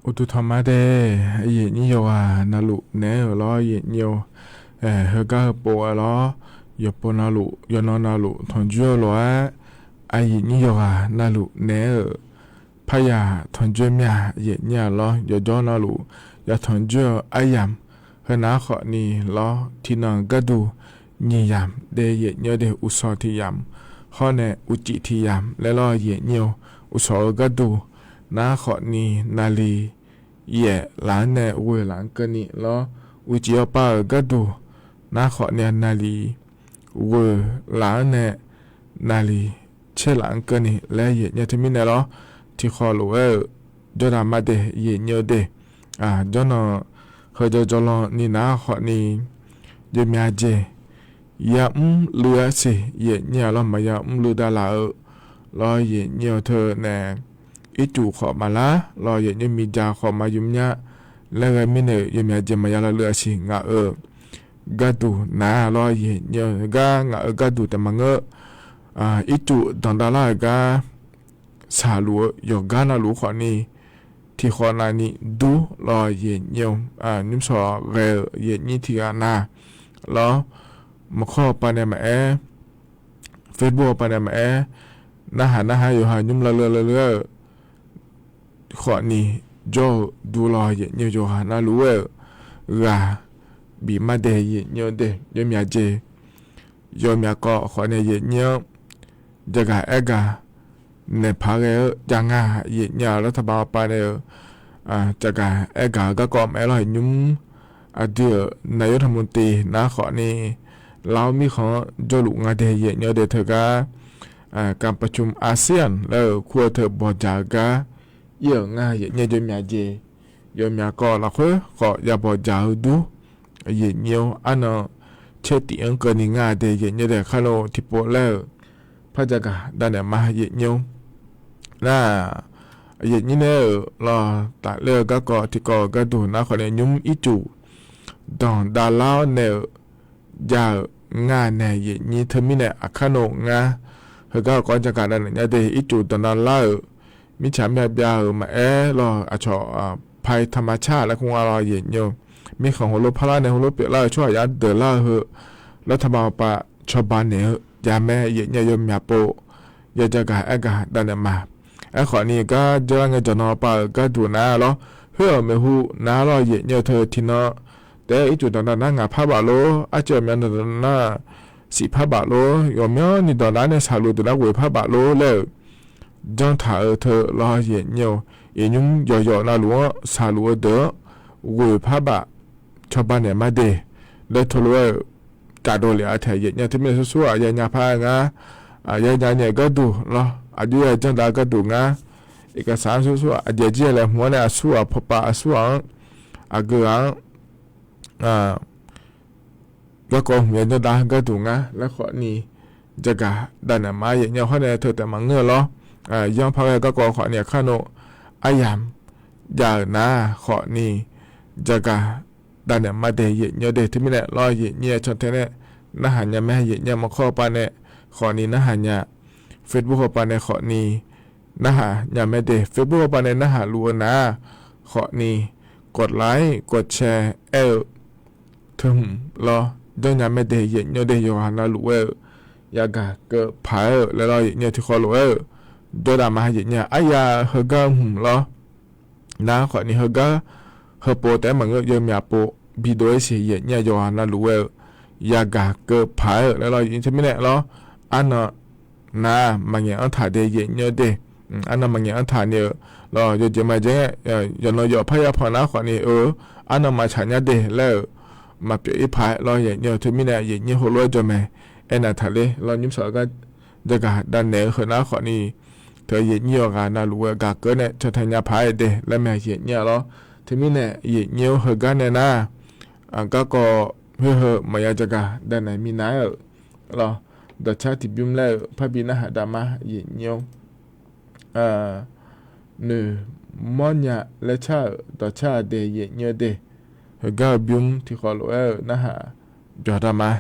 อุตุธรรมะเดเยนิโยอานาลุเนอล้อเยนิโยเฮกาโปอล้อยปนาลุยนอนาลุทอนจัวล้อไอเยนิโยอานาลุเนอพยาทอนจัวเมียเยเนียล้อยจอนาลุยาทอนจัวไอยามเฮนาขอนีล้อที่นองกะดูนียามเดเยเนียเดอุสอที่ยามข้อเนอุจิที่ยามและล้อเยเนียวอุสอกะดูนาขอนีนาลี也蓝呢为蓝个你咯，我只要把个度那好呢那里为蓝呢那里切蓝个你来也呢他们呢咯，ที่ขอรู้จอดามาเดเยเนียวเดจอนอเฮจจอลนี่นะขอนี่เยมีอาเจยาเลือสิเยเนียวเรามายาเลือดาลารอเยเนียวเธอแน่อีจูขอมาละรออย่างนี้มีจาขอมายุ่มยะแล้วก็ไม่เนี่ยยังมีอาจจะมายาละเลือสิงะกาดูน่ารออย่างนี้กางะกาดูแต่มังอีจูตอนดาลากาสาลัวยกานาลูขอนี่ที่ขอนานี่ดูรออย่างนี้นิมสอเรอย่างนี้ที่อานาแล้วมาข้อปานเนี่ยมาเฟซบุ๊กปานเนี่ยมาน่าหาอยู่หายุ่มละเลือขอนี่โจดูรอเยเนียวโจหานารู้ราบีมาเดเยเนียวเดยมีอาเจยมีอาก็ขอเนี่ยเยเนียวจะกะกะในภาคจังเยเนียวรัฐบาลไปเนี่ยจะกะกะก็กอมลอยยุ่มเดือนายกรัฐมนตรีนะขอนี่เรามีของโจลุงาเดเยเนียวเดเถกะการประชุมอาเซียนแล้วควรเถอะบอกจากะเยอะง่ายเนี่ยจะมีอาเจยมีอาก็ละค่อยก็อย่าบอกจ่าดูเยี่ยเนียวอันนั้นเชื่อตีอังเกินง่ายเดียเยี่ยเดียข้าโลที่ปวดแล้วพระจักรดันเนี่ยมาเยี่ยเนียวน่าเยี่ยนี่เนี่ยรอตัดเลือกก็ที่ก็ดูนะคนเนี่ยยุ่มอีจูดอนดาลาวเนี่ยอย่าง่ายเนี่ยเยี่ยนี่เธอมีเนี่ยข้าโลง่าเฮก็ก่อนจักรดันเนี่ยเดียอีจูดอนดาลาวมิฉาแบบยาวมารอชอภัยธรรมชาติและคงอร่อยเย็นโยมีของหัวรถพลาในหัวรถเปียกล่าช่วยยัดเดือดล่าเหอะรัฐบาลปะชาวบ้านเนี่ยยาแม่เย็นยมยาโปยาจะกะกะดันมาขอนี่ก็จะไงจะนอปะก็ดูน้าหรอเพื่อไม่หูน้ารอเย็นเธอที่นอแต่อีจุดตอนนั้นงาผ้าบาโลอาจจะมีตอนนั้นสีผ้าบาโลยอมย่อนี่ตอนนั้นเนี่ยสาลูตัวนั้นเวผ้าบาโลเลยจงถ่ายเธอรอเย็นเนียวยุ่งย่อๆน่าหลวงสาลัวเด้อเวพาบะชาวบ้านเนี่ยมาเดเลยทะลุกาโดเลียแถเย็นเนี่ยที่มีสู้ๆยังยาพางายังเนี่ยก็ดูเนาะอายุจังดาก็ดูงาเอกสารสู้ๆเดี๋ยวเจเลยหัวเนี่ยสู้พบปะสู้เกืองก็กองเงินจังดาก็ดูงาแล้วขอนี่จะกะดันมาเย็นเนี่ยเขาเนี่ยเธอแต่มังเงือเนาะย้อนพาไปก็ขอเนี่ยข้าโนอายามอย่านะขอนี่จะกะดันเนี่ยมาเดยเยเดที่ไม่ได้รอเยเนี่ยชนเทเนี่ยนะหันยาแม่เยเนี่ยมาข้อปานเนี่ยขอนี่นะหันยาเฟซบุ๊กปานเนี่ยขอนี่นะหายาแม่เดเฟซบุ๊กปานเนี่ยนะหาลัวนะขอนี่กดไลค์กดแชร์ถึงรอจนยาแม่เดยเยเดยหันนาลัวยากะเกิดผายแล้วรอเยเนี่ยที่ขอลัวโดยดามาเยเนี่ยอายาเฮกะรอน้าขอนี่เฮกะเฮโปแต่มันก็ยังมีอาโปบีโดยเสียเนี่ยยอหันนาลูยากาเกิดผายแล้วเรายินใช่ไหมเนี่ยเราอันน่ะน้ามันยังอันถ่ายเดียเนี่ยเดอันนั้นมันยังอันถ่ายเนี่ยเราจะจะมาเจ๊อย่างเราอย่าพยาพอนะขอนี่อันนั้นมาฉันเนี่ยเดแล้วมาเปลี่ยนผายเราอย่างเนี่ยใช่ไหมเนี่ยอย่างเนี่ยหัวร้อยจะไหมน่ะถ่ายเลยเรายิ้มสอก็จะกะดันเหนือขนาขอนี่เธอเย็นเยี่ยกันนาลูกาเกิดเนี่ยจะทำยาพายเดแล้วแม่เย็นเนี่ยเราที่มีเนี่ยเย็นเยี่ยเฮกันเนี่ยนะก็เฮ้มายาจะกะด้านไหนมีน้าเราดัชชาติบิมแล้วพระบินาหาดามาเย็นเยี่ยหนึ่งมอนยาเลชาดัชชาเดเย็นเยี่ยเดเฮกันบิมที่ขอรู้นะฮะจอดามา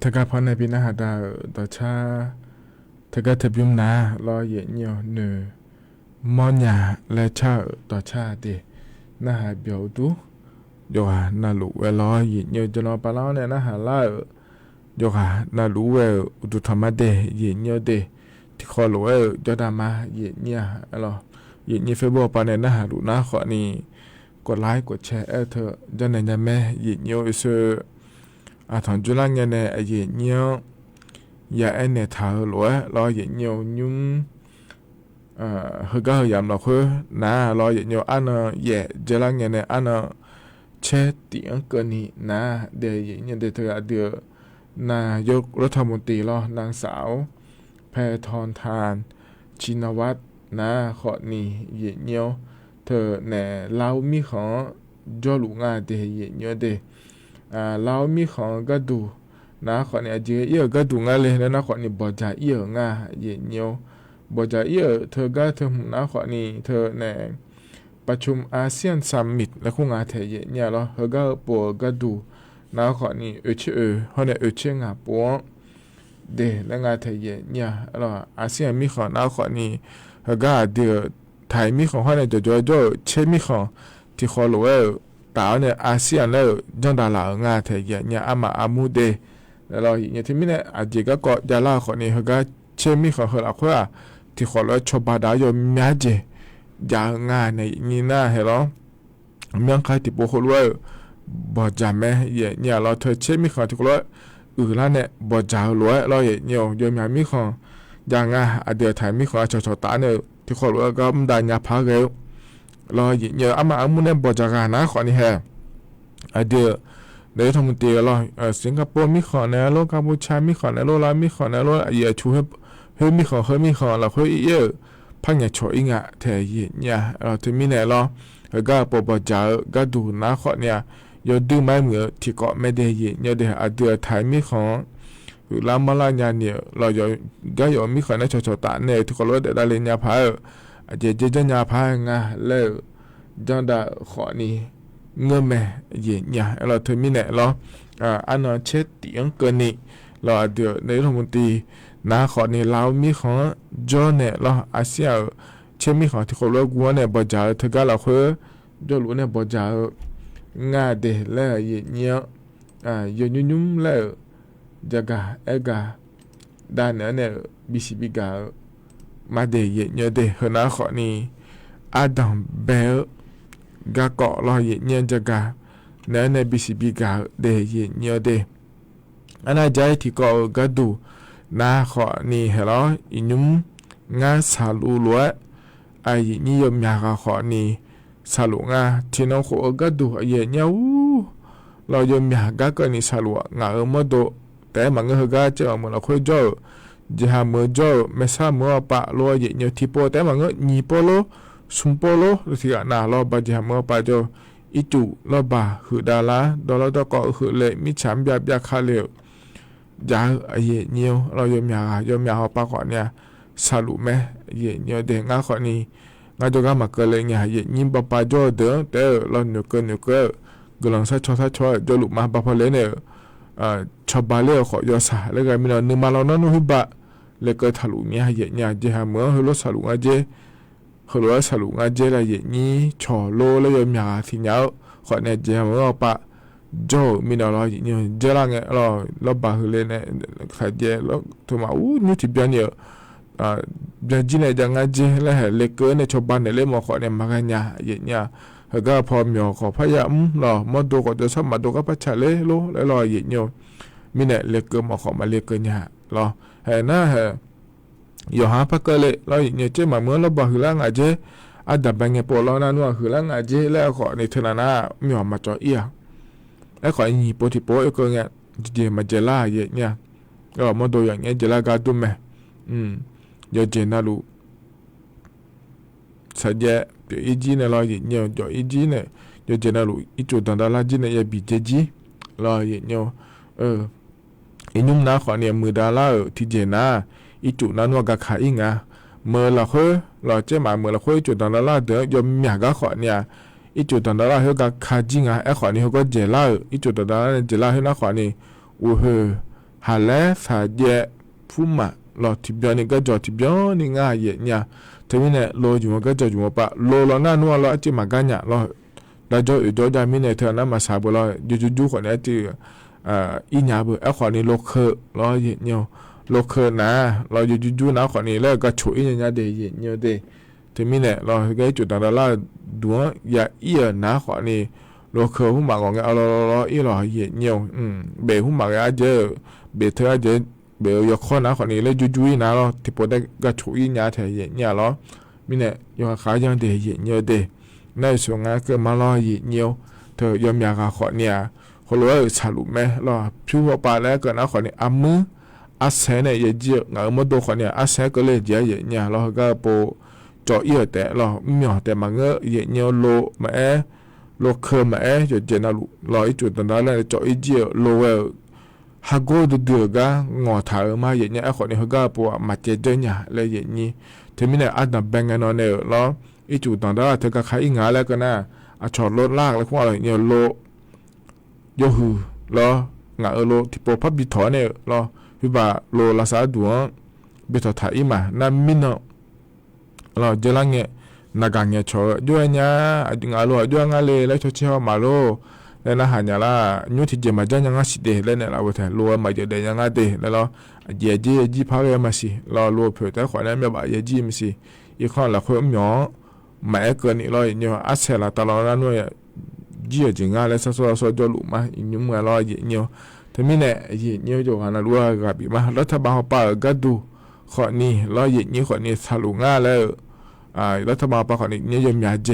ถ้าก็พอในปีหน้าดาต่อชาถ้าก็ทบิมนารอเย็นเนียวเนอมอญาและชาต่อชาเดน่าหาเบียวดูโยหานาลุเวลอเย็นเนียวจะนอปาลาเนี่ยน่าหาล่าโยหานาลุเวอุตุธรรมะเดเย็นเนียวเดที่คอลุเวจอดามาเย็นเนียอะไรเย็นเนียเฟบปาเนี่ยน่าหาลุน่าขอนี่กดไลค์กดแชร์เธอจะไหนจะแม่เย็นเนียวเสือทางจุฬาเนี่ยเนี่ยเย็นเนียวอย่าเนี่ยท้าหลัวรอเย็นเนียวยุ่งเขาก็ยามเราคือน่ารอเย็นเนียวอันเย่จุฬาเนี่ยเนี่ยอันเช็ดเตียงกันนี่น่าเดี๋ยวเย็นเนี่ยเดี๋ยวเธอเดี๋ยวนายกรัฐมนตรีรอนางสาวแพทองธารชินวัตรนะขอนี่เย็นเนียวเธอเนี่ยเรามีของจอลุงาเดี๋ยวเย็นเนียวเดี๋ยวเรามีของก็ดูนะขอเนี่ยเจอเยอะก็ดูงาเลยแล้วนะขอนี่บอจ่าเยอะงาเย็นเนียวบอจ่าเยอะเธอก็เธอนะขอนี่เธอเนี่ยประชุมอาเซียนซัมมิตแล้วคงงาเทเยเนี่ยเหรอเธอก็ปวก็ดูนะขอนี่เขาเนี่ยงาปวเดแล้วงาเทเยเนี่ยเหรออาเซียนมีของนะขอนี่เธอก็เดี๋ยวไทยมีของเขาเนี่ยจะจ่อเช่มีของที่ขอรู้ว่าตาเนี่ยอาเซียนแล้วจังดาลางาเทเยเนี่ยอามาอามูเดแล้วเราอย่างที่มีเนี่ยอาจจะก็จะเล่าขอนี่เขาก็เช่มีของเขาละว่าที่ขอแล้วชบาดายมีอาเจอย่างาในนี่น่าเห็นหรอเมืองใครที่ปวดหัวบอจ่าแม่เนี่ยเราเธอเช่มีของที่ขอแล้วเนี่ยบอจ่าหัวเราเนี่ยยมีมีของอย่างาเดี๋ยวถ่ายมีของชอตาเนี่ยที่ขอแล้วก็มันได้ยาพักเร็วเราเนี่ยอามาอามุเนี่ยบอจ่านะขอนี่แฮเดี๋ยวในทางมุตีเราสิงคโปร์มีของในโลกกัมพูชามีของในโลกลาวมีของในโลกชูเฮ้มีของเราเฮ้เยอะพังเนี่ยช่วยงะเทยเนี่ยเราจะมีเนี่ยเราก็ปบจ่าก็ดูนะขอเนี่ยยอดูไม่เหมือนที่เกาะไม่ได้ยินเนี่ยเดี๋ยวเดือไทยมีของลามาลาเนี่ยเราก็ยอมีของในชอตาเนี่ยทุกคนรู้ได้เลยเนี่ยพายเจยาพายงะแล้วจังได้ขอนี่ เงื้อแม่เย็นเนี่ยเราเธอมีเนี่ยเราอันนั้นเช็ดเตียงเกินนี่เราเดี๋ยวในรัฐมนตรีนาขอในเรามีของจอเนี่ยเราอาเซียเช่นมีของที่เขาเรียกว่าเนี่ยบอจ่าเธอก็เราเคยจะรู้เนี่ยบอจ่างาเดแล้วเย็นเนี่ยยุ่มแล้วจะกะกะด้านเนี่ยบิสิบิกามาเดเย็นเนี่ยเดเฮนาขอนี่อาดัมเบลกะเกาะรอเย็นเนี่ยจะกะเนี่ยบิสิบิกาเดเย็นเนี่ยเดอันนั้นใจที่ก็กระดูนาขอนี่เหรออินุมงาสาลูล้วนไอ้นี่ยมยากขอนี่สาลูงาที่น้องขอกระดูเย็นเนี่ยเรายมยากก็นี่สาลูงามาโดแต่มันก็กเจอมันเราค่อยจ่อจะหามือจ่อไม่ทราบมือปะรัวเย็นเนี่ยที่พอแต่มันก็ยี่ปอโลสุมปอโลที่อ่ะน่าเราบาจะหามือปะจ่ออีจูเราบาหือดาราดอลลาร์ก็หือเลยมิฉามยาคาเลวยาเย็นเนี่ยเรายมยาปะก่อนเนี่ยสาลูแม่เย็นเนี่ยเด็กงาขอนี่งาจะก็มาเกิดเลยเนี่ยเย็นยิ่งปะจ่อเด้อแต่เราเนื้อเกินกำลังซัดช่วยจะหลุดมาปะพอเลยเนี่ยชอบบ้าเล่ขอยอสาแล้วก็มีเราหนึ่งมาเรานั่นหุ่นบะแล้วก็ทะลุเนี่ยเย็นเนี่ยจะหาเมื่อฮัลโหลสาลุงอาเจฮัลโหลสาลุงอาเจละเย็นนี้ชอโลแล้วยมยาสิเนาขอเนี่ยจะหาเมื่อปะโจมีเราเย็นเนี่ยเจละเงี้ยเราบ้าฮัลโหลเนี่ยขายเจแล้วถูกมานี่ที่เบียนเนี่ยเบียนจีเนี่ยจังอาเจแล้วเล็กเกินเนี่ยชอบบ้านเนี่ยเล่มขอเนี่ยมากันเนี่ยเย็นเนี่ยก็พอมีขอพยายามมาดูก็จะสมัครดูก็พัชเลยโลแล้วรอเย็นเนี่ยมีเนี่ยเล็กเกินมาขอมาเล็กเกินเนี่ยเห็นนะอยู่หาพักเลยเราเนี่ยเจ้ามาเมื่อเราบอกคือล่างอาเจอาดับแบบเงี้ยปวดเรานั่นว่าคือล่างอาเจแล้วขอในเทนามีออกมาจ่อเอี้ยแล้วขออีโปติโปก็เงี้ยเจมาเจล่าเย็นเนี่ยก็มาดูอย่างเงี้ยเจล่าการตุ้มไหมเดี๋ยวเจน่ารู้สัญญาเดี๋ยวอีจีเนี่ยเราเย็นเนี่ยจ่ออีจีเนี่ยเดี๋ยวเจน่ารู้อีจุดต่างๆละจีเนี่ยยังบีเจจีเราเย็นเนี่ยอีนุ่มน้าขอเนี่ยมือดาล่าที่เจน่าอีจุนั้นว่าก็ขายงาเมื่อเราเราเจ้ามาเมื่อเราจุดต่างๆละเดี๋ยวยมอยากก็ขอเนี่ยอีจุดต่างๆละเขาก็ขายจริงไอ้ขอนี่เขาก็เจล่าอีจุดต่างๆละเจล่าให้น้าขอนี่หาแล้วสายเยะผู้มาเราที่เบียนี่ก็จอดที่เบียนี่ง่ายเยอะเนี่ยทีนี้เนี่ยโลอยู่มันก็จอดอยู่มาปะโลเราหน้านัวเราจะมากันเนี่ยเราจอดมีเนี่ยเธอนั้นมาสาบเราจู่ขอเนี่ยที่อีหยาบไอ้ขอนี่โลเคอเราเยอะเนี่ยโลเคอนะเราจู่นะขอนี่แล้วก็ช่วยเนี่ยเดียเยอะเดทีนี้เนี่ยเราก็จุดต่างๆละดัวอย่าเอี้ยนะขอนี่โลเคอหุ่มหมากของเราอีเราเยอะเนี่ยเบหุ่มหมากอาเจเบเธออาเจเบลยกข้อนะขอนี้เลยจู่ๆนะเราที่พอได้ก็ช่วยเนี่ยเธอเยอะเนี่ยเรามีเนี่ยยังขายยังเดียเยอะเดในส่วนงานก็มาเราเยอะเนี่ยเธอยอมอยากขอเนี่ยคนรู้สารุแม่เราผิวปลาแล้วก็นะขอเนี่ยมืออาเซเนี่ยเยอะงานมาดูขอเนี่ยอาเซก็เลยเยอะเนี่ยเราก็โปจ่อเยอะแต่เราไม่เอาแต่มันก็เยอะเนี่ยโลมาโลเคอมาจะเจนาลุเราอีจุดนั้นแล้วจ่ออีเยอะโลฮักโกดูเดือกะงอถ่ายมาเยอะเนี่ยไอ้คนนี้เขาก็ปวดมาเจเจเนี่ยเลยเยอะนี่ทีนี้เนี่ยอันดับแบงกันนอนเนี่ยเราอีจุดนั้นแล้วเธอก็ขายงานแล้วก็น่ะชอดรถลากแล้วพวกอะไรเนี่ยโลโยหูรองาโลที่ปพับบิถอเนี่ยรอพี่บ่าโลลาซาดัวบิถอถ่ายมานั่นมินเราเจริญเนี่ยนักงานชอด้วยเนี่ยดึงอาโลด้วยงานเลยแล้วชอเชื่อมาโลแล้วนะหาเนี่ยละยูที่เจมาจันยังงาสิเดแล้วเนี่ยเราไปถ่ายโลมาเจอเดยังงาเดแล้วเราเจีพาเรมาสิเราโลเผื่อแต่ขวานั้นไม่บ่ายจีมาสิอีกข้อละคนหมอไม่เกินอีกเลยเนี่ยอาเซลตลอดนั้นด้วยจีจริงๆแล้วสอจลุมาอีกยุ่งมาเราเนี่ยทีนี้เนี่ยเนี่ยจะหาหน้ารู้กับอีมารัฐบาลป่าก็ดูข้อนี้เราเนี่ยข้อนี้สรุปง่ายแล้วรัฐบาลป่าข้อนี้เนี่ยยอมยาเจ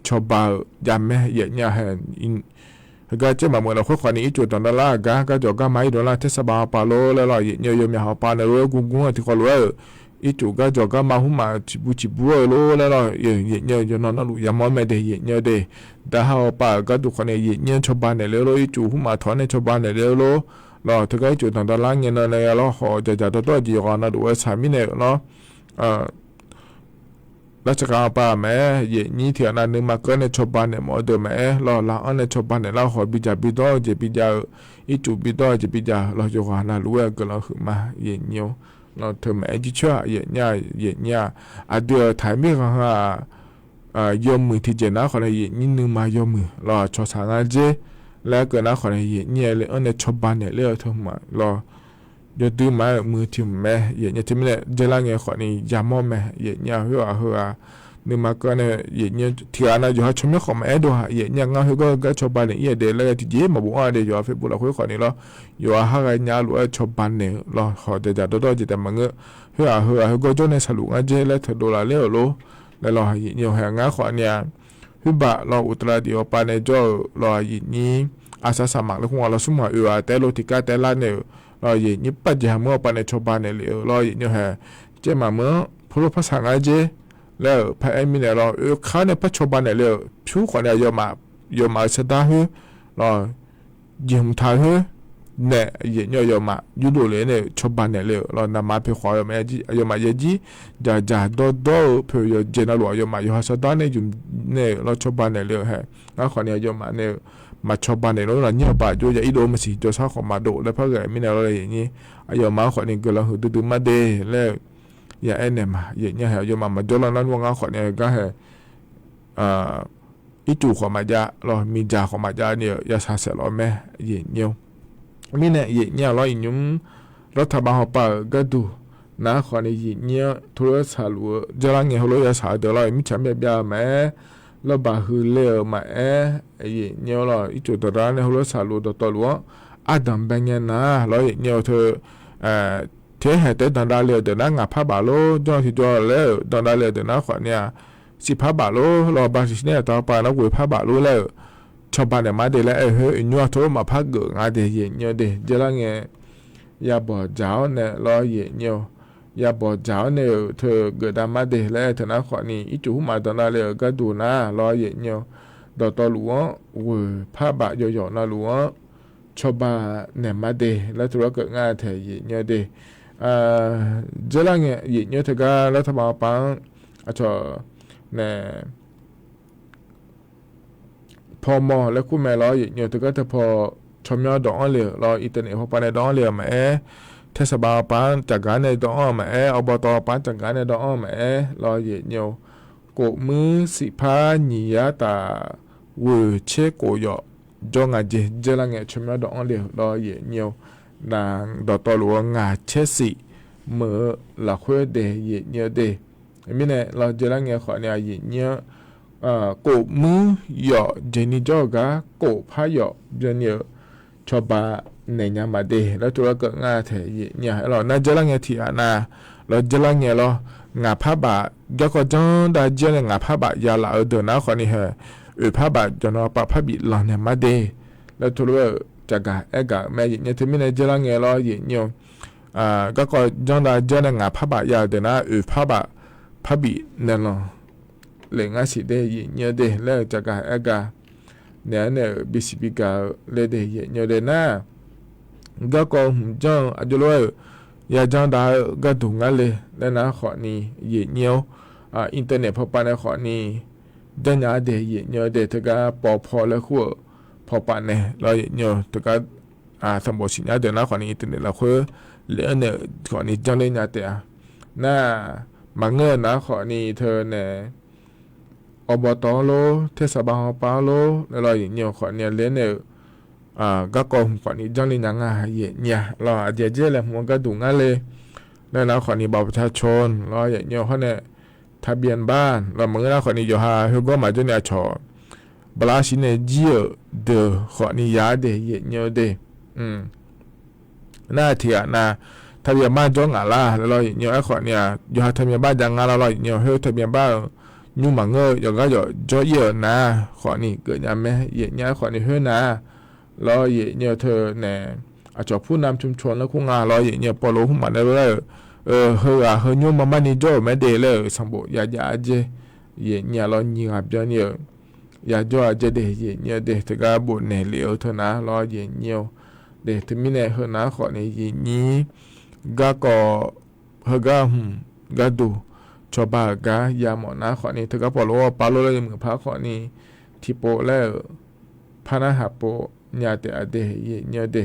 ชอบบ่าวยามแม่เนี่ยเห็นก็จะมาเมื่อเราข้อนี้จุดตอนนั้นละก็จะก็ไม่โดนละเทศบาลป่าโลแล้วเราเนี่ยยอมยาป่าในรู้กุ้งที่เขารู้อีจุก็จะก็มาหุ่มมาจิบุโลแล้วเราเนี่ยจะนอนนั่งยามไม่ได้เนี่ยเดแต่เขาป่าก็ดูคนเนี่ยชาวบ้านเนี่ยแล้วอีจุหุ่มมาถอนในชาวบ้านเนี่ยแล้วเราถึงก็จุดตอนนั้นละเนี่ยเนี่ยเราเขาจะตัวจีกันนะดูว่าสามีเนี่ยเรา ราชการป่าแม่เย่นี้เถียนานึงมาก็ในชาวบ้านเนี่ยหมอเดิมแม่รอละอันในชาวบ้านเนี่ยเราขอบิจาบิดอเจบิจาอีจูบิดอเจบิจาเราจะว่าน่ารู้ว่าก็เราขึ้นมาเย่เนียวเราเธอแม่จิช่วยเย่เนี่ยอะเดือถ่ายไม่กันฮะยอมมือที่เจนะขอในเย่นี้นึงมายอมมือรอชอสางาเจแล้วก็นะขอในเย่เนี่ยเลยอันในชาวบ้านเนี่ยเลี้ยวเธอมารอเดี๋ยวดูมามือที่แม่เย่เนี่ยที่ไม่ได้เจริญเงี้ยขอนี่ยามอแม่เย่เนี่ยหัวนึกมาก็เนี่ยเย่เนี่ยที่อันนั้นอยู่หาชมเนี่ยขอมาเอ็ดว่าเย่เนี่ยงั้นเขาก็ชาวบ้านเนี่ยเดี๋ยวเลยที่เย่มาบอกว่าเดี๋ยวอยู่เฟซบุ๊กเราคุยขอนี่แล้วอยู่หากันเนี่ยรู้ว่าชาวบ้านเนี่ยเราขอเดี๋ยวจะแต่มันก็เขาก็จะในสรุปงั้นเจแล้วเธอดูแลเลี้ยวรู้แล้วเราเย่เนี่ยหางั้นขอเนี่ยคือบ่าเราอุตรดิตถ์ปานในจ่อเราเย่นี้อาสาสมัครแล้วของเราสมัครแต่เราที่การแต่ละเนี่ยเราเย่นี้ปัจจัยเมื่อปานในชาวบ้านเนี่ยเราเย่เนี่ยฮะเจ้ามาเมื่อพอภาษาไงเจแล้วพระเอ็มเนี่ยเราเขาเนี่ยปัจจุบันเนี่ยเลยผิวคนเนี่ยยอมมาเสด็จเหรอเรายิมท้ายเหรอเนี่ยเนี่ยยอมมาอยู่ดูเลยเนี่ยชาวบ้านเนี่ยเลยเรานำมาเพื่อขอยอมมาจียอมมาเยจีจะโดเพื่อเจนเรายอมมาอยู่ฮัสดานเนี่ยอยู่เนี่ยเราชาวบ้านเนี่ยเลยฮะแล้วคนเนี่ยยอมมาเนี่ยมาชาวบ้านเนี่ยเราเนี่ยป่ะจู่จะอีโดมาสิจู่ชอบของมาโดแล้วพระเอ็มเนี่ยเราอย่างนี้ยอมมาคนนี้ก็เราดูมาเดแล้วอย่าเอ็นเนี่ยมาเนี่ยเหรอยอมมาจนเรานั้นว่าคนเนี่ยก็เหรออีจู่ของมาจ้าเรามีจ่าของมาจ้าเนี่ยยาชาเสร็จแล้วแม่เนี่ยมีเนี่ยเนี่ยเราอย่างนี้รัฐบาลป่าก็ดูนะคนเนี่ยเนี่ยทุเรศหลัวจะรังเงี้ยเราอยากสาเดี๋ยวเราไม่ใช่แบบยาแม่เราบาฮือเลี้ยวมาเนี่ยเราอีจู่ตัวนั้นเนี่ยเราสาลัวตัวลัวอาดัมเป็นยังนะเราเนี่ยเธอเที่ยเหตุดันดาเลียเดินนั่งผ้าบาโลจนที่จอแล้วดันดาเลียเดินนั่งขวานเนี่ยสิผ้าบาโลเราบางทีเนี่ยต่อไปเราคุยผ้าบาโลแล้วชาวบ้านเนี่ยมาเดี๋ยวแล้วเฮ้ยยัวโทรมาพักเกิดงานเดี๋ยวเนี่ยเดี๋ยวจะละเงี้ยอย่าบอกเจ้าเนี่ยรอเนี่ยอย่าบอกเจ้าเนี่ยเธอเกิดมาเดี๋ยวแล้วเธอนั่งขวานนี่อีจู่มาดันดาเลียก็ดูนะรอเนี่ยดอกตอหลวงผ้าบาย่อๆนะหลวงชาวบ้านเนี่ยมาเดี๋ยวแล้วธุรกิจงานเธอเนี่ยเดี๋ยวเจ้าเงี้ยเนี่ยเธอก็รัฐบาลปังจะเนี่ยพอมอแล้วคุณแม่เราเนี่ยเธอก็จะพอชมยอดดอกเลยเราอินเทอร์เน็ตพอไปในดอกเลยมาเทศบาลปังจัดการในดอกมาอบตปังจัดการในดอกมาเราเนี่ยกูมือสิพาหนียาตาวัวเช็คกูยอจงอาเจเจ้าเงี้ยชมยอดดอกเลยเราเนี่ยนางดอกตอหลวงงาเชสิเมื่อหลักเพื่อเดย์เนี่ยเดย์ไม่เนี่ยเราจะรังเงี้ยขอเนี่ยเนี่ยกูมือยอเจนิจอกะกูพายอเจเนี่ยชอบบ้าเนี่ยมาเดย์แล้วตัวก็งาเทเนี่ยเราน่าจะรังเงี้ยที่อ่ะนะเราจะรังเงี้ยเรางาผ้าบาก็ก็จังได้เจเนี่ยงาผ้าบายาละเดินนะขอนี่เหรอผ้าบาจนเราปะผ้าบิหลังเนี่ยมาเดย์แล้วตัวจากการแม่เนี่ยที่มีในเจริญเงี้ยเราเนี่ยก็จังได้เจริญงาผ้าบายาเดินนะผ้าบาผ้าบิเนี่ยเราเลี้ยงอาศัยได้เนี่ยเดแล้วจากการเนี่ยบิสิบิกาเลยเดเนี่ยเดนะก็จังอาจุลอยยาจังได้ก็ดูงั้นเลยแล้วนะขอนี้เนี่ยอินเทอร์เน็ตพอไปในขอนี้เดินยาเดเนี่ยเดถึงก็ปอพอแล้วขั้วพอปานเนี่ยเราเนี่ยถึงก็สมบูรณ์สินค้าเดินหน้าขอนี้ติดเนี่ยเราคือเรื่องเนี่ยขอนี้จังเลยนะแต่น่ามาเงินนะขอนี้เธอเนี่ยอบตโลเทศบาลปาโลแล้วเราเนี่ยขอเนี่ยเลี้ยงเนี่ยก็กองขอนี้จังเลยนะง่ายเนี่ยเราอาจจะเจอเลยมันก็ดูง่ายเลยแล้วนะขอนี้บัตรประชาชนเราเนี่ยเขาเนี่ยทะเบียนบ้านเราเมื่อนะขอนี้อยู่หาเฮก็มาจนเนี่ยชอบลาชินเจียเดขอนี้ยาเดเนี่ยเดน่าเถียนะทะเบียนบ้านจ้องอะไรแล้วเราเนี่ยไอ้ขอเนี่ยอยู่หาทะเบียนบ้านยังงานเราเนี่ยเฮทะเบียนบ้านยุ่งมังเงยอย่างก็จ่อเยอะนะขอนี่เกิดยังไม่เนี่ยขอนี่เฮนะเราเนี่ยเธอเนี่ยอาจจะผู้นำชุมชนแล้วคงงานเราเนี่ยปลุกมันได้เลยเฮยุ่งมามันนี่จ่อไม่เดเลยสมบูรณ์ยาเจเนี่ยเรายิงอับจนเนี่ยยาจ่อเจเดเนี่ยเดถึงกับบุญเนี่ยเหลียวเท่านะเราเนี่ยเดถึงมีเนี่ยเฮนะขอนี่ก็เฮก็ดู ชอบบ้ากายาหมอนาขอนี้เธอก็บอกว่าปาโลเลยมือพระขอนี้ที่โปแล้วพานาหาโปญาติอเดเยเนเด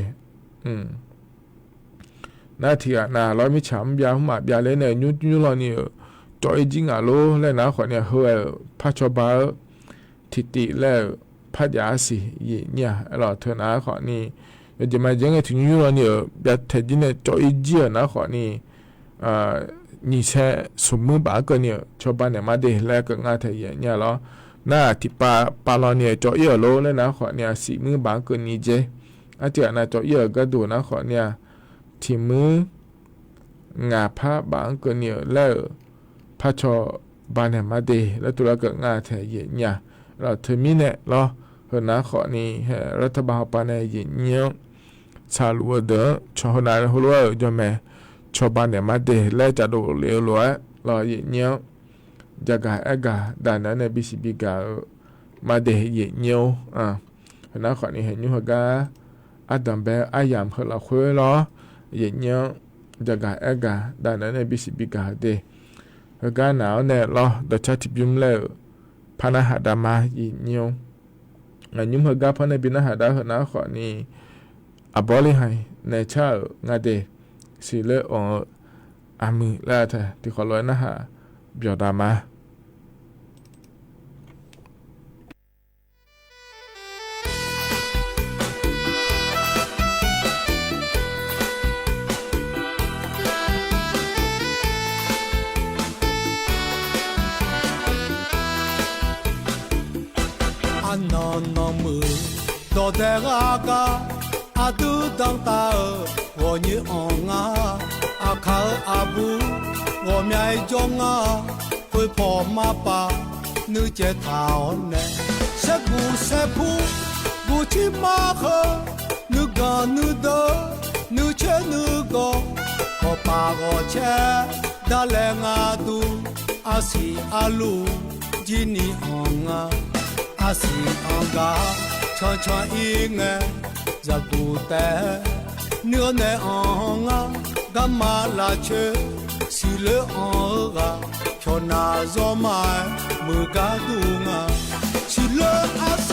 นาทีนาร้อยมิฉามยาหมาบยาเลยเนี่ยยุลอนี่จอยจริงอ่ะโลแล้วนะขอเนี่ยเฮอพระชอบาทิติแล้วพระยาสิเยเนี่ยเราเธอนะขอนี้จะมายังไงถึงยุลอนี่ยาเทจิเนี่ยจอยเจียนะขอนี้你才什么八个呢？就把你妈的那个俺太爷娘了，那第八老年做一路了，那好呢，四么八个你这，这那做一个多那好呢，ทีมืองาพระบางก็เนี่ยแล้วพระชอบานมาเดแล้วตัวก็งาแทเย็นเนี่ยเราเทมิเนี่ยเราเห็นนะขอนี้รัฐบาลปานเย็นเนี่ยชาลัวเดอชอนาหัวจะแม่ชอบานมาเดแล้วจะดูเลี้ยวลัวเราเย็นเนี่ยจะกาเอกาด่านนั้นบิสิบิกามาเดเย็นเนี่ยเห็นนะขอนี้เห็นอยู่เหรอกาอาดัมเบอายามเฮลาคุยล้อเย็นเนี่ยจะกาเอกาด่านนั้นบิสิบิกาเดเฮกาหนาวเนี่ยล้อดัชทิบิมเล่พานาหาดามาเย็นเนี่ยงั้นยุ่งเฮกาพานาบินาหาดาเฮนะขอนี้อบอลิไฮในชาติงาเดสิเลออามือแล้วแต่ที่ขอร้อยนะฮะเบียดามาน้องมือตัวแต่กากาอาดูดังตา我女昂啊，阿靠阿布，我面中啊，会跑马巴，你这头呢？谁顾谁扑，不去马河，你干你的，你却你个，我把我切，打来阿杜，阿西阿鲁，今年昂啊。阿西昂嘎，串串一眼，在古代，你那昂啊，干嘛拉去？是了昂啊，瞧那做买，没干动啊，是了阿西，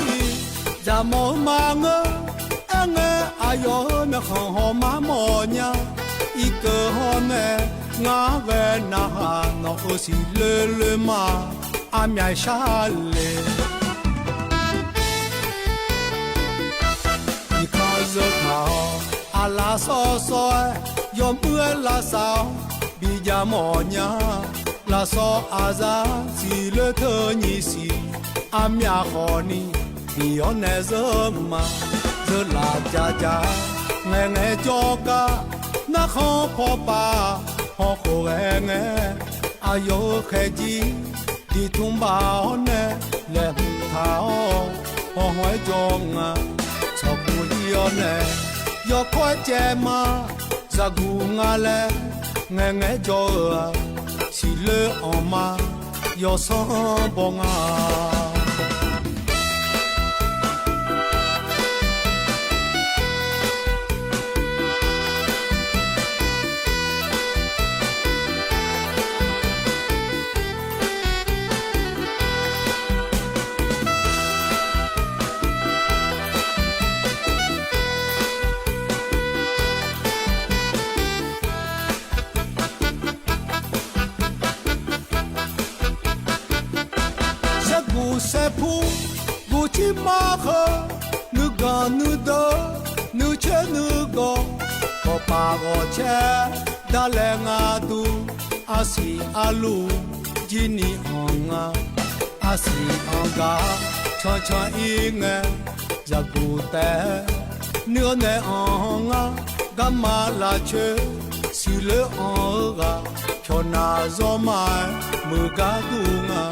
在忙忙啊，俺阿哟那很好妈妈呀，一个好呢，俺为那哈那我是了了嘛，阿面下来。giờ thảo à la so soi yom mưa la sao bây giờ mò nhá la so à ra chỉ lỡ thơ nhị xì am nhà khó ni thì on nè giờ mà giờ là cha nghe cho ca na khó phò pa họ khổ nghe ayo khe chi đi thung bao nè lem thảo họ hỏi cho ngà cho cùi nè yo khoe che ma za gu nga le nghe cho si le on ma yo so bo nga sẽ phu bu chi ma khơ nữ ga nữ đơ nữ che nữ go có pa go che da le nga tu asi alu jini onga asi anga cha cha inge ya gu te nửa ne onga gamma la che si le onga cho na zo mai mu ga du nga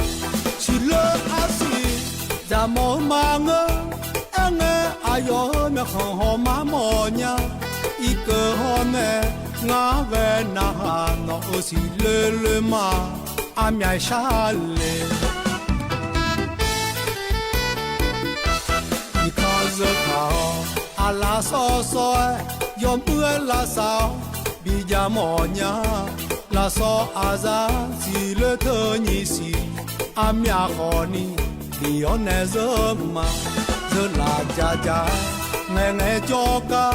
si le asi da mo ma ngơ enge ayo me khon ho ma mo nya i ke ho ne nga ve na ha no si le ma a mya sha le because how a la so so yom mưa la sao bi ja mo nya la so aza si le toni si amia khoni di onezma de la jaja nge joka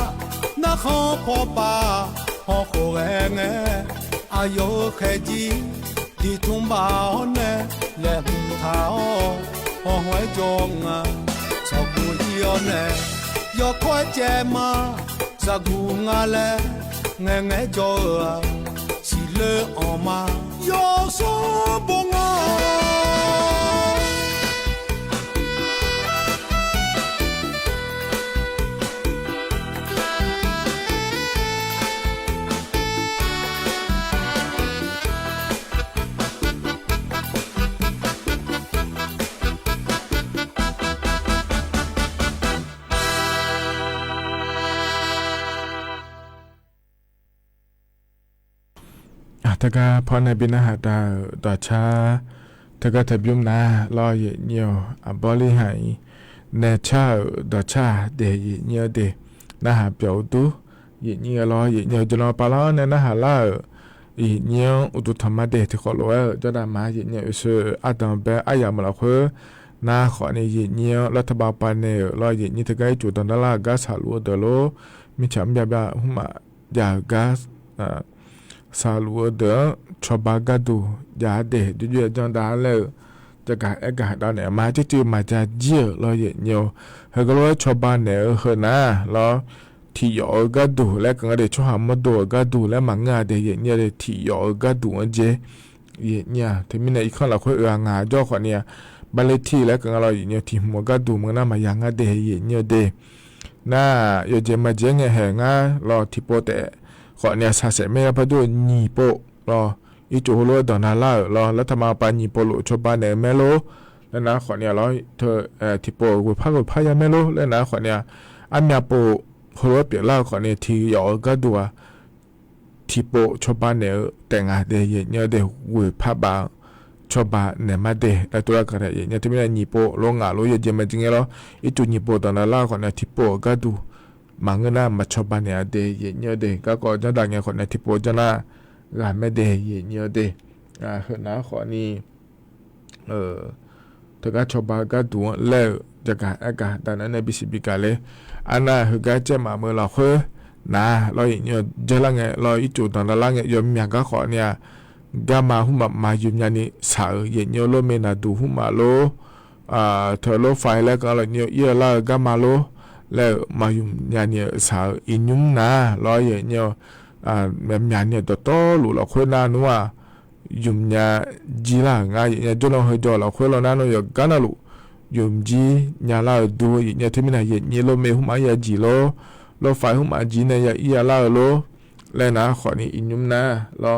na kho pho pa ho kho nge ayo kheji di thumba one le tha ho hoi jonga so ku yone yo khwa che ma sa ku nga le nge jo si le en ma yo so bongaถ้าก็พอในบินหาต่อช้าถ้าก็ทะบิมนะรอเยเนียวบริหารเนชาต่อช้าเดยเนียวเดนะหาเปียวตูเยเนียวรอเยเนียวจะรอปลาเนนะหาล่าเยเนียวอุตุธรรมะเดที่ขอรู้จะได้มาเยเนียวคืออาตมเปอายามละคือนาขอในเยเนียวรัฐบาลปานเนรอเยเนียวถ้าก็จุดตอนนั้นละกัสฮัลโหลเดโลมีฉ่ำแบบหุ่มยากัสซาลูเดอชอบากาดูยาเดจุดจังดาเลยจะกะเอกะดาเนี่ยมาจะมาจะเจี๋ยรอเยเนียวเฮก็รู้ชอบบานเนี่ยเฮนะรอที่ยอกาดูและก็เดชหามดูกาดูและมังงาเดเยเนียเดที่ยอกาดูอันเจเยเนียที่มีในอีกคนละคนงาจ่อคนเนี่ยบัลเลที่และก็เราเยเนียที่มัวกาดูมันน่ามายังงาเดเยเนียเดน่าโยเจมาเจงแหงารอที่โปเตขอเนี่ยซาเสไม่รับดูนีโปรออีจูโลดอนาล่ารอรัฐมาปานีโปโลชบานเนเมโลแล้วนะขอเนี่ยร้อยเธอที่โปกุพายาเมโลแล้วนะขอเนี่ยอันยาโปโฮโลเปียล่าขอเนี่ยที่ยอก็ดัวที่โปชบานเนแต่งอาเดยเนี่ยเดกุพาบาชบานเนมาเดแต่ตัวก็ได้เนี่ยที่ไม่ได้นีโปลงงาโลยเจมันจริงเหรออีจูนีโปดอนาล่าขอเนี่ยที่โปก็ดูมังนะมาชอบบ้านเนี่ยเดยเนียเดก็จะดังอย่างคนในที่โปจนะงานไม่เดยเนียเดเห็นนะขอนี้ถ้าก็ชอบบ้านก็ดูแล้วจะการอากาศแต่นั้นในบิสิบิกาเลยอันนั้นคือการเจมาเมื่อเราคือนะเราอย่างเนี้ยจะละไงเราอีจุดตอนละไงยอมอย่างก็ขอเนี่ยก็มาหุ่มมายุ่งยันนี่สาวอย่างเนี้ยโลเมนาดูหุ่มมาโลเธอโลไฟแล้วก็เราเนี้ยเยอะละก็มาโลแล้วมายุ่งยันเนี่ยสาวอินยุ่งนะรออย่างเนี่ยแบบยันเนี่ยต่อหลุดเราคุยนานว่ายุ่งยาจีละง่ายเนี่ยจนเราเฮจอเราคุยเรานานเราอย่างกันนะลูยุ่งจีเนี่ยเราดูเนี่ยที่มันเนี่ยเนี่ยเราไม่หุ่มายาจีเราไฟหุ่มจีเนี่ยยาเราโลแล้วนะขอนี่อินยุ่งนะเรา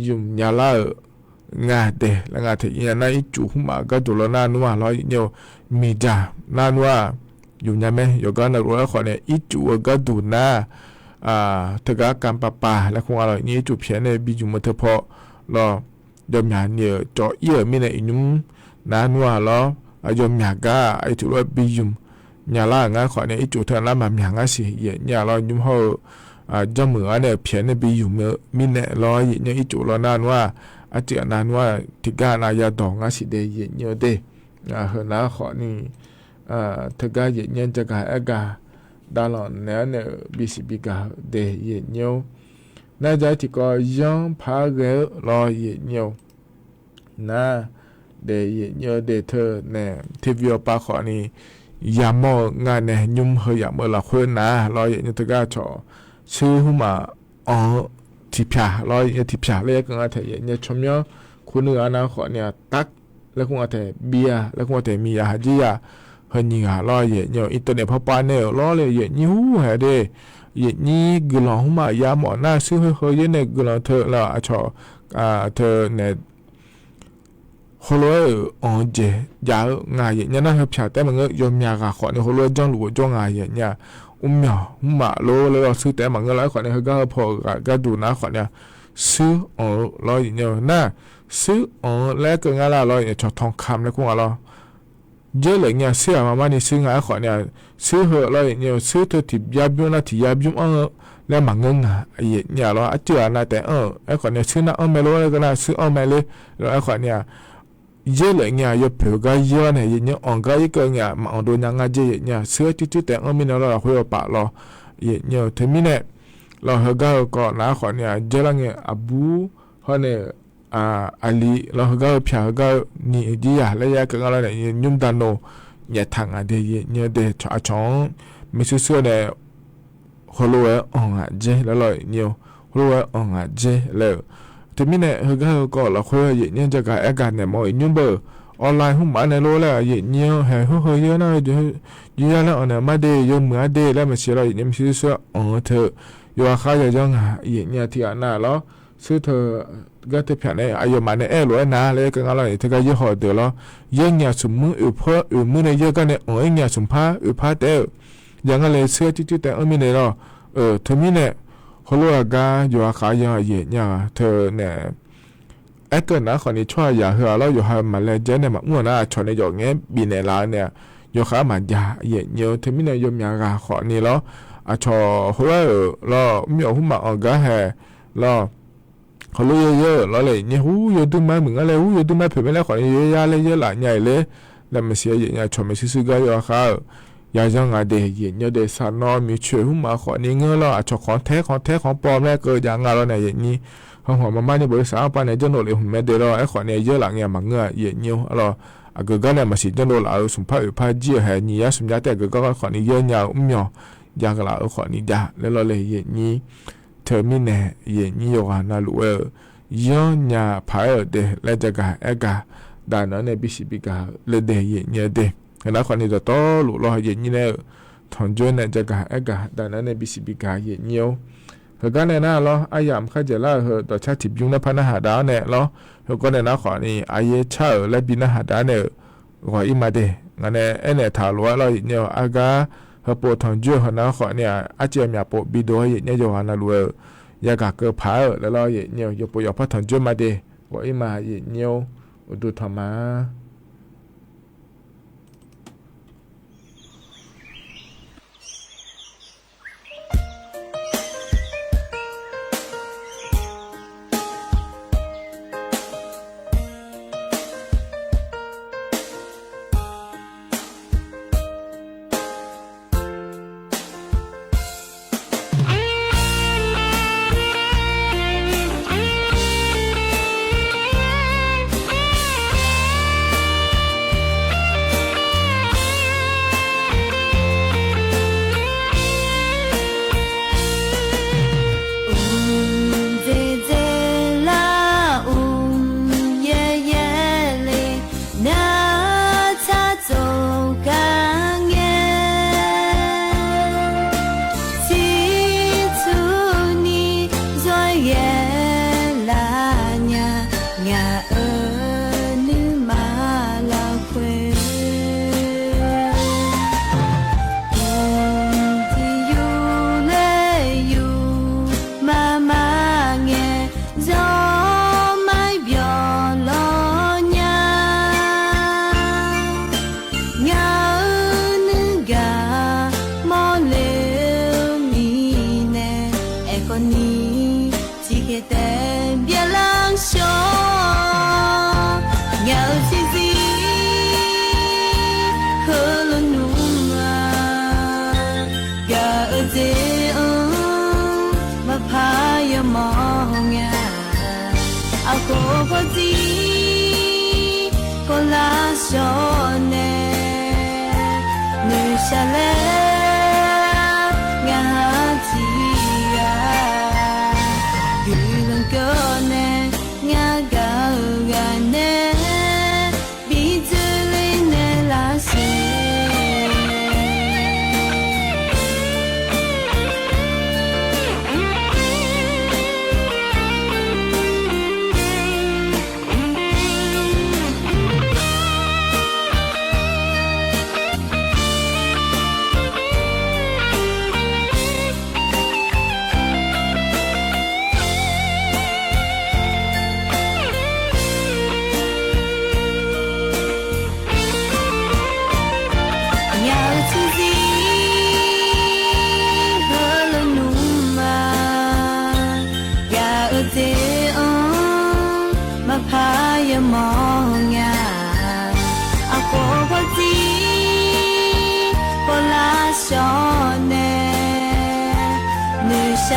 ยุ่งยาเราง่ายเดแล้วง่ายที่เนี่ยนั่นจู่หุ่มก็ดูเรานานว่าเราเนี่ยมีจ่านานว่าอยู่ยังไหมอยู่ก็นักรู้แล้วขอเนี่ยอีจูก็ดูนะถ้าก็การปะแล้วคงอะไรนี่จูเพียนเนี่ยบิจุมันเถอะพอรอยอมหยาเนี่ยจ่อเอี่ยมีในอินุ่มนั่นว่าล้อยอมหยาก็ไอจุว่าบิจุมหยาล่างาขอเนี่ยอีจูเธอละมันหยางาสิเยี่ยเรายุ่มเขาจมือเนี่ยเพียนเนี่ยบิจุมีเนี่ยรอเนี่ยอีจูเรานั่นว่าอาจจะนั่นว่าที่การนายาดองาสิเดยเนี่ยเดเห็นแล้วขอนี่ถ้าก็เย็นจะกายกาดาลอนเนี่ยบิสิบิกาเดเย็นเนียวน่าจะที่ก็ยังพาเกลรอเย็นเนียวน่าเดเย็นเนียวเดเธอเนี่ยที่วิวปาขอนี่ยามงานเนี่ยยุ่มเฮียเมื่อละคนนะรอเย็นเนียวถ้าก็ชอชื่อหุ่มที่พิารอเย็นที่พิาเรียกกันเย็นเนียวชมยอคุณเนื้อนะขอเนี่ยตักแล้วคงอาจจะเบียแล้วคงอาจจะมียาหจียาเฮนี่รอเย็นเนี่ยอินเทอร์เน็ตพอปานเนี่ยรอเลยเย็นนี่หูเหรอเดเย็นนี่กลองมายาหมอหน้าซื้อเฮเย็นเนี่ยกลองเธอแล้วชอเธอเนี่ยฮัลโหลเจยางานเย็นเนี่ยน่าจะพิจารณาแต่มันก็ยอมยากขอเนี่ยฮัลโหลจังหรือจังงานเย็นเนี่ยเหมียวมาโลแล้วซื้อแต่มันก็แล้วขอเนี่ยเขาก็พอก็ดูนะขอเนี่ยซื้อรอเย็นเนี่ยน่าซื้อแล้วก็งานละรอเนี่ยชอทองคำแล้วคงอะไรเยอะเลยเนี่ยเสียมานี่ซื้องานขอเนี่ยซื้อเหอะเลยเนี่ยซื้อเธอที่ยาบิวนะที่ยาบิว แล้วมาเงินอ่ะเนี่ยเราเจอนะแต่ไอ้คนเนี่ยซื้อนะไม่รู้แล้วก็นะซื้อไม่เลยแล้วไอ้คนเนี่ยเยอะเลยเนี่ยยกเผือกเยอะเนี่ยเนี่ยอ่อนก็อีกเนี่ยมาอ่อนโดนยังไงเจเนี่ยซื้อจุดแต่ไม่เนี่ยเราคุยปะเราเนี่ยถึงมีเนี่ยเราเฮก็นะคนเนี่ยเจอแล้วเนี่ยบูเขาเนี่ยอาลีเราก็เพียก็นี่ดีอ่ะแล้วยังก็เราเนี่ยยุ่งดันโนเนี่ยทางอะไรเนี่ยเดชชงไม่ซื้อเนี่ยฮัลโหลเจแล้วเราเนี่ยฮัลโหลเจแล้วทีนี้เนี่ยก็เราคุยเนี่ยจะการอาการเนี่ยมองยุ่งเบอร์ออนไลน์หุ่มอันเนี่ยรู้แล้วเนี่ยเฮ้ยเยอะนะอยู่แล้วเนี่ยมาเดย์ยมือเดย์แล้วมันเสียเราเนี่ยมันซื้อเธออยู่อาคาจะจังเนี่ยที่อันน่ะแล้วซื้อเธอก็จะเพียงเนี่ยอายุมันเนี่ยรวยนะเลยก็งั้นเลยเธอก็ยี่ห้อเดียวแล้วยังเนี่ยสมมือมือเนี่ยเยอะกันเนี่ยเนี่ยสมผ้าเดียวยังอะไรเสื้อจุดแต่มีเนี่ยเราเธอมีเนี่ยฮัลโหลก็อยู่อาคายังเนี่ยเธอเนี่ยไอ้ตัวนั้นคนนี้ช่วยอย่าเหรอเราอยู่หามาเลยเจเนี่ยมาอ้วนนะชนในอย่างเงี้ยปีในร้านเนี่ยอยู่ขามันยาเนี่ยเธอมีเนี่ยยมยากาขอนี่แล้วชอฮัลโหลเราไม่เอาหุ่มมาก็แห่เราเขารู้เยอะๆแล้วเลยเนี่ยหูยดูมาเหมือนอะไรหูยดูมาเผื่อไม่แล้วขอเยอะๆเลยเยอะหลายใหญ่เลยแล้วมันเสียอย่างชมไม่ซื้อก็อยู่ค่ะอยากจะงานเดียเนี่ยเดสานอมีช่วยหุ่มมาขอนี่เงี้ยแล้วชอของแท้ของปลอมแล้วเกิดอย่างงานเราเนี่ยอย่างนี้ของหัวมาเนี่ยบริษัทปานเนี่ยจะโน่นเลยหุ่มไม่ได้แล้วไอ้ขอเนี่ยเยอะหลังเนี่ยมันเงี้ยเนี่ยแล้วก็เนี่ยมาสิจะโน่นแล้วสมภาพเจี๋ยแห่นี่สมยาแต่ก็ขอนี่เยอะเนี่ยอยากละขอนี่จ้าแล้วเราเลยนี่เธอมีเนี่ยนี่อยู่กันนะลูกย้อนเนี่ยพายเดแล้วจะกะเอกะด่านนั้นเนี่ยบิสิบิกะเลยเดเนี่ยเดแล้วขอนี่จะต่อลูกเราเนี่ยเนี่ยทอนจวนเนี่ยจะกะเอกะด่านนั้นเนี่ยบิสิบิกะเนี่ยเฮก็เนี่ยนะเราอายามข้าจะละเฮต่อชาติยุงในพันหาดาวเนี่ยเราเฮก็เนี่ยนะขอนี่อายเช่าและบินหาดาวเนี่ยขออีมาเดงั้นเนี่ยถาลัวเราเนี่ยอากาเฮปทอนจวนนะขอเนี่ยอาเจียมยาปบิโดเนี่ยอยู่หันลัวยากาเกพาแล้วเราเนี่ยอยู่ปยพทอนจวนมาเดขออีมาเนี่ยดูธรรมะ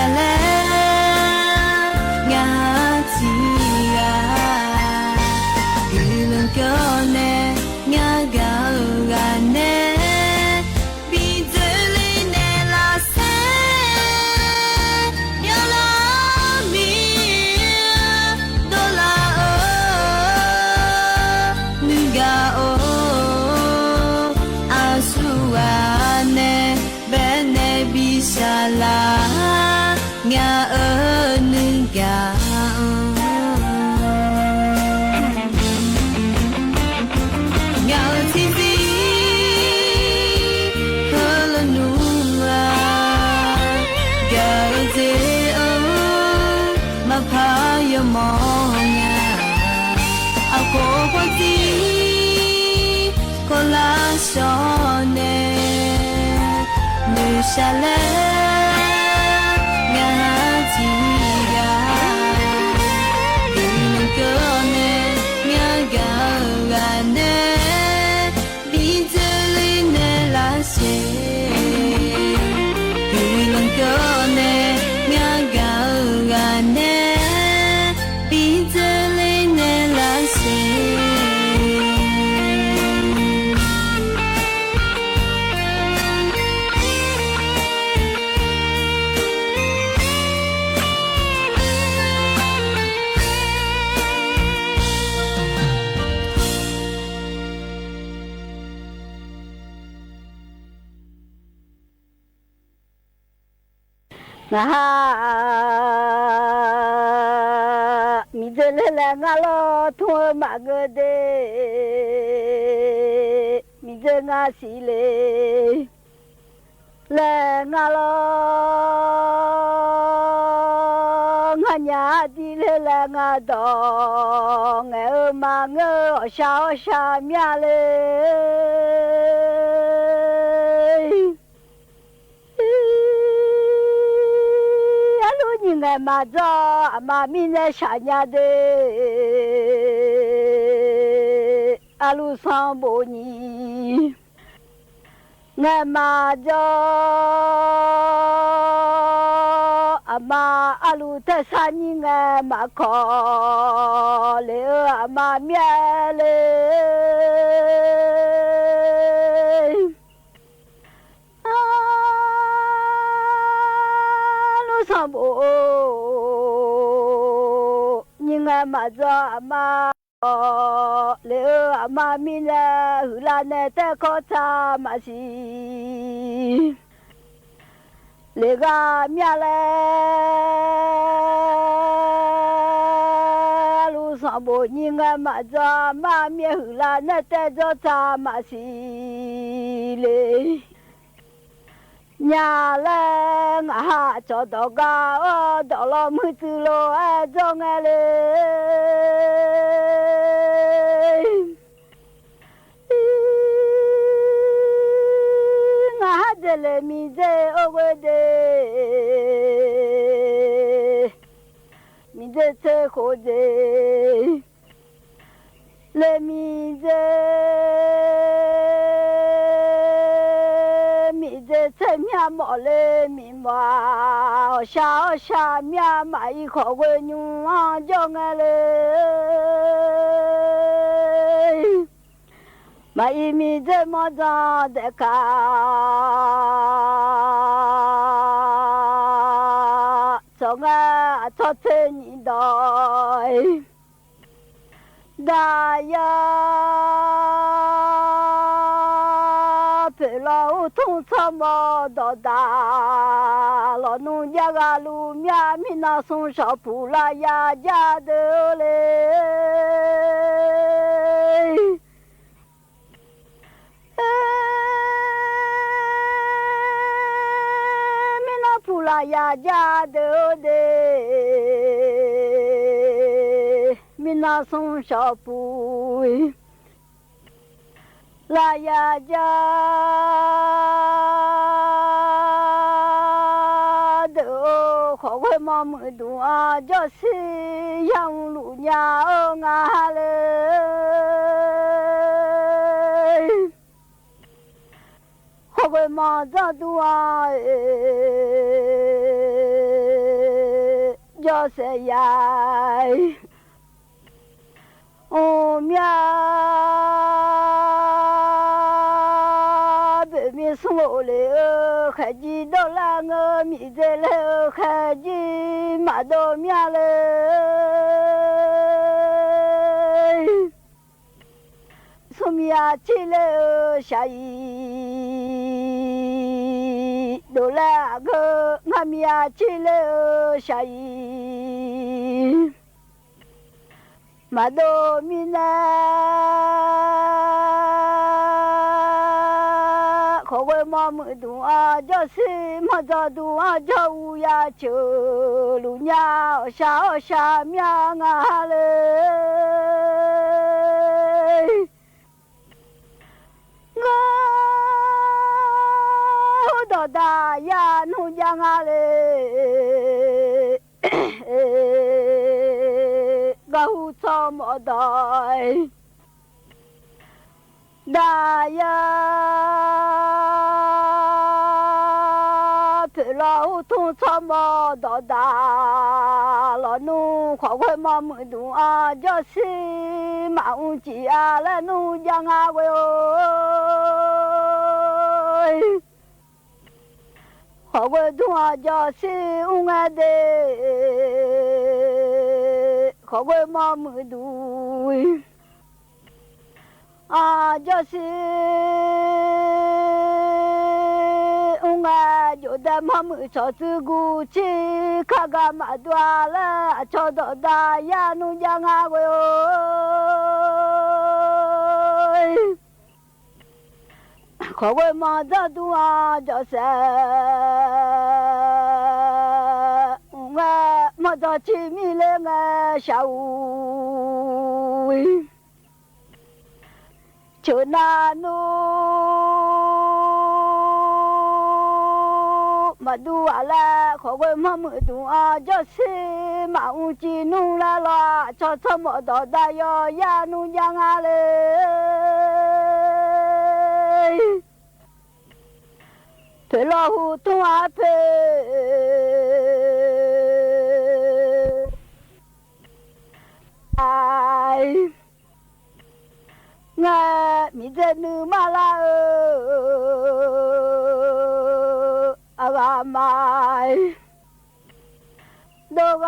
来呀起呀，一轮高呢呀高啊呢，比这里呢拉塞，要拉米多拉哦，你个哦，阿苏啊呢，本呢比沙拉。nga nega nga tisi kolonua ga te o ma pa yo monga ako pati kola shone nu shale nga mi de la nga lo thu ma ge de mi de nga si le la nga lo nga nya di le la nga do nga ma nga sha mya le ngày mà cho mà mình lại xả nhà de alu sang bồ nhỉ ngày mà cho mà alu ta sa nhỉ ngày mà khó lỡ mà mía lệ sang bồ nhưng mà cho mà lỡ mà mình là hư là nè ta có cha mà gì lỡ ga mía lệ lu sang bồ nhưng mà cho mà mía hư là nè ta cho cha mà gì lệ nhà lên hạ cho đó ga ở đó là mới từ lo cho nghe lên ngã de le mi de ở mi de thế khó de le mi de这面毛嘞，面毛下面买一口个牛啊，叫我嘞，买一米这么长的卡，叫我做成你的，大呀。老通车么到达，老农家个路面米那送上铺了呀家的嘞，米那铺了呀家的嘞，米那送上铺。la ya ja do khó quay mà mưa đùa cho si yang lũ nhà ở ngã lệ khó quay mà ra đùa 叫谁呀？哦喵，北面送我来，还记得那个米在来，还记马到面来。送米啊起来下雨，都来个俺米啊起来下雨。马到米呢，可会马木东啊，就是马早东啊，叫乌鸦叫路鸟下面啊嘞，我到大呀农家啊嘞。我怎么带？大呀，陪老同怎么到大？老农快快忙忙动啊，就是忙起啊，来农家啊我哟。快快动啊，就是我爱的。可会忙忙读啊，就是我就在忙忙找自古去，看看马多了，找到大呀农家啊我哟，可会忙着读啊，就是我到前面来我下午，就那路马路啊啦，可会忙忙动啊，就是马乌鸡弄来了，找什么到大哟呀农家啊嘞。陪老虎同啊陪，哎，我米在努马拉阿妈，多个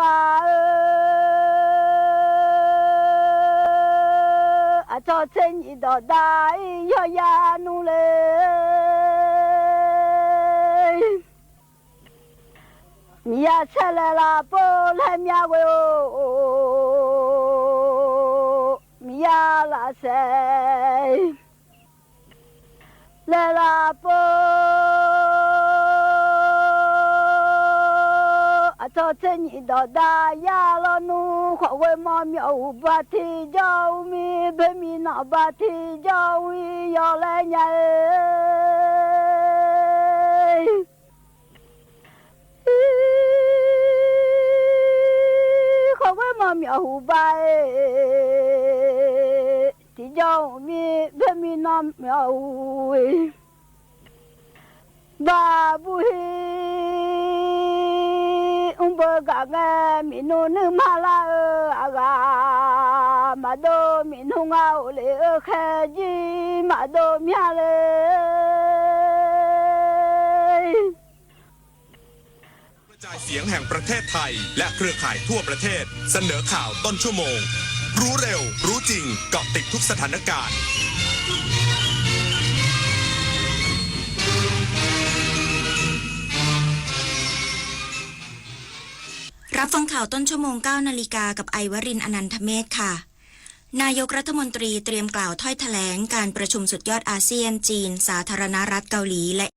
啊，早晨你到大要呀弄嘞。米呀出来了，不来米我哟，米呀拉塞来了不，啊早晨你到大呀了弄，花会妈苗五把提叫米，白米那把提叫米要来年。苗胡巴诶，地叫米白米那苗胡诶，巴布嘿，不干个米弄那马拉阿个，马多米弄啊我嘞开机马多米嘞。เสียงแห่งประเทศไทยและเครือข่ายทั่วประเทศเสนอข่าวต้นชั่วโมงรู้เร็วรู้จริงเกาะติดทุกสถานการณ์รับฟังข่าวต้นชั่วโมง 9 นาฬิกากับไอวรินทร์อนันทเมธค่ะนายกรัฐมนตรีเตรียมกล่าวถ้อยแถลงการประชุมสุดยอดอาเซียนจีนสาธารณรัฐเกาหลีและ